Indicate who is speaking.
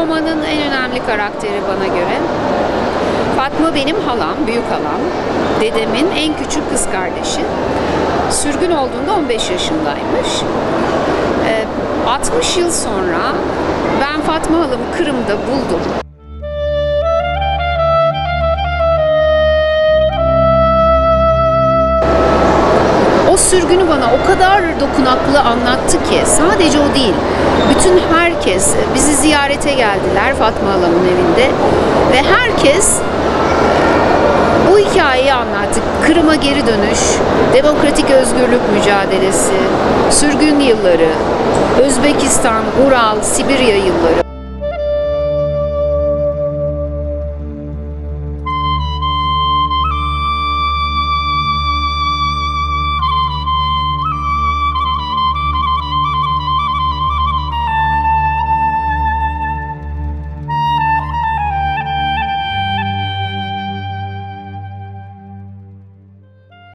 Speaker 1: romanın en önemli karakteri bana göre. Fatma benim halam, büyük halam. Dedemin en küçük kız kardeşi. Sürgün olduğunda 15 yaşındaymış. 60 yıl sonra ben Fatma halamı Kırım'da buldum. O sürgünü bana o kadar dokunaklı anlattı ki, sadece o değil, bütün herkes bizi ziyarete geldiler Fatma halamın evinde ve herkes bu hikayeyi anlattı. Kırım'a geri dönüş, demokratik özgürlük mücadelesi, sürgün yılları, Özbekistan, Ural, Sibirya yılları.